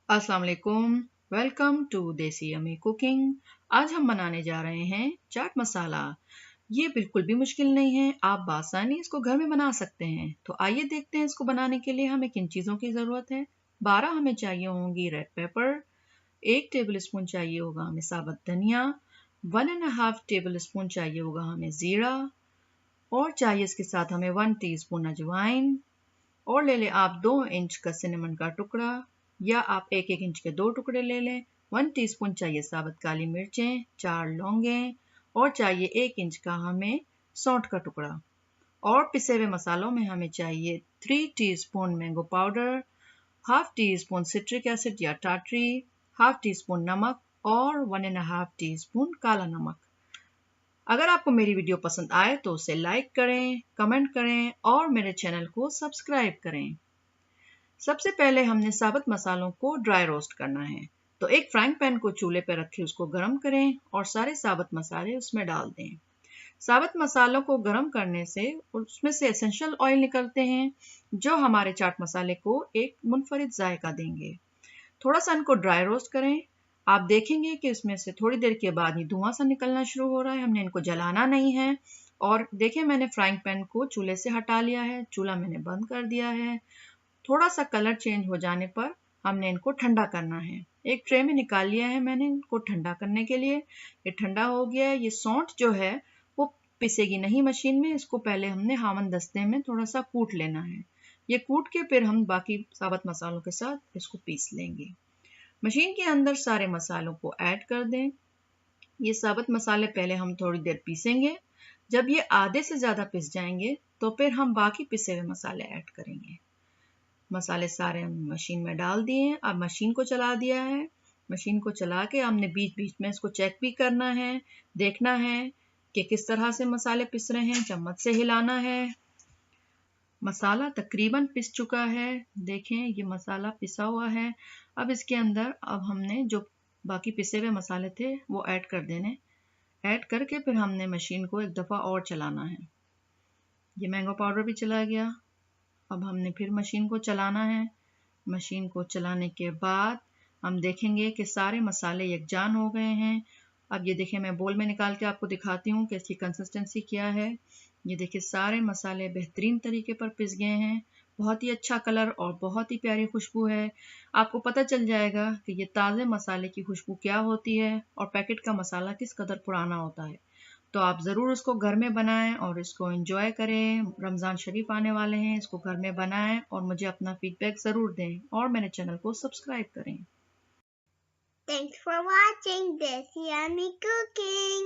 अस्सलाम वालेकुम। Welcome to देसी यम्मी कुकिंग। आज हम बनाने जा रहे हैं चाट मसाला। ये बिल्कुल भी मुश्किल नहीं है, आप बासानी इसको घर में बना सकते हैं। तो आइए देखते हैं इसको बनाने के लिए हमें किन चीज़ों की ज़रूरत है। 12 हमें चाहिए होंगी रेड पेपर, 1 टेबल स्पून चाहिए होगा हमें साबुत धनिया, 1.5 टेबल स्पून चाहिए होगा हमें ज़ीरा, और चाहिए इसके साथ हमें 1 टीस्पून अजवाइन। और ले लें आप 2 इंच का सिनेमन का टुकड़ा, या आप 1-1 इंच के 2 टुकड़े ले लें। 1 टीस्पून चाहिए साबुत काली मिर्चें, 4 लौंगें, और चाहिए 1 इंच का हमें सौंठ का टुकड़ा। और पिसे हुए मसालों में हमें चाहिए 3 teaspoon mango powder, half tea spoon citric acid या टाटरी, हाफ टी स्पून नमक और 1.5 टीस्पून काला नमक। अगर आपको मेरी वीडियो पसंद आए तो उसे लाइक करें, कमेंट करें और मेरे चैनल को सब्सक्राइब करें। सबसे पहले हमने साबुत मसालों को ड्राई रोस्ट करना है। तो एक फ्राइंग पैन को चूल्हे पर रखें, उसको गर्म करें और सारे साबुत मसाले उसमें डाल दें। साबुत मसालों को गर्म करने से उसमें से एसेंशियल ऑयल निकलते हैं, जो हमारे चाट मसाले को एक मुनफरिद जायका देंगे। थोड़ा सा इनको ड्राई रोस्ट करें। आप देखेंगे कि इसमें से थोड़ी देर के बाद ही धुआं सा निकलना शुरू हो रहा है। हमने इनको जलाना नहीं है। और देखें, मैंने फ्राइंग पैन को चूल्हे से हटा लिया है, चूल्हा मैंने बंद कर दिया है। थोड़ा सा कलर चेंज हो जाने पर हमने इनको ठंडा करना है। एक ट्रे में निकाल लिया है मैंने इनको ठंडा करने के लिए। ये ठंडा हो गया है। ये सौंठ जो है वो पिसेगी नहीं मशीन में, इसको पहले हमने हामन दस्ते में थोड़ा सा कूट लेना है। ये कूट के फिर हम बाकी साबुत मसालों के साथ इसको पीस लेंगे। मशीन के अंदर सारे मसालों को ऐड कर दें। ये साबुत मसाले पहले हम थोड़ी देर पीसेंगे। जब ये आधे से ज़्यादा पिस जाएंगे तो फिर हम बाकी पिसे हुए मसाले ऐड करेंगे। मसाले सारे मशीन में डाल दिए। अब मशीन को चला दिया है। मशीन को चला के हमने बीच बीच में इसको चेक भी करना है, देखना है कि किस तरह से मसाले पिस रहे हैं। चम्मच से हिलाना है। मसाला तकरीबन पिस चुका है। देखें, ये मसाला पिसा हुआ है। अब इसके अंदर अब हमने जो बाकी पिसे हुए मसाले थे वो ऐड कर देने। ऐड करके फिर हमने मशीन को एक दफ़ा और चलाना है। ये मैंगो पाउडर भी चला गया। अब हमने फिर मशीन को चलाना है। मशीन को चलाने के बाद हम देखेंगे कि सारे मसाले यकजान हो गए हैं। अब ये देखिए, मैं बोल में निकाल के आपको दिखाती हूँ कि इसकी कंसिस्टेंसी क्या है। ये देखिए, सारे मसाले बेहतरीन तरीके पर पिस गए हैं। बहुत ही अच्छा कलर और बहुत ही प्यारी खुशबू है। आपको पता चल जाएगा कि ये ताज़े मसाले की खुशबू क्या होती है और पैकेट का मसाला किस कदर पुराना होता है। तो आप ज़रूर इसको घर में बनाएं और इसको एंजॉय करें। रमज़ान शरीफ आने वाले हैं, इसको घर में बनाएं और मुझे अपना फीडबैक ज़रूर दें और मेरे चैनल को सब्सक्राइब करें। Thanks for watching this yummy cooking.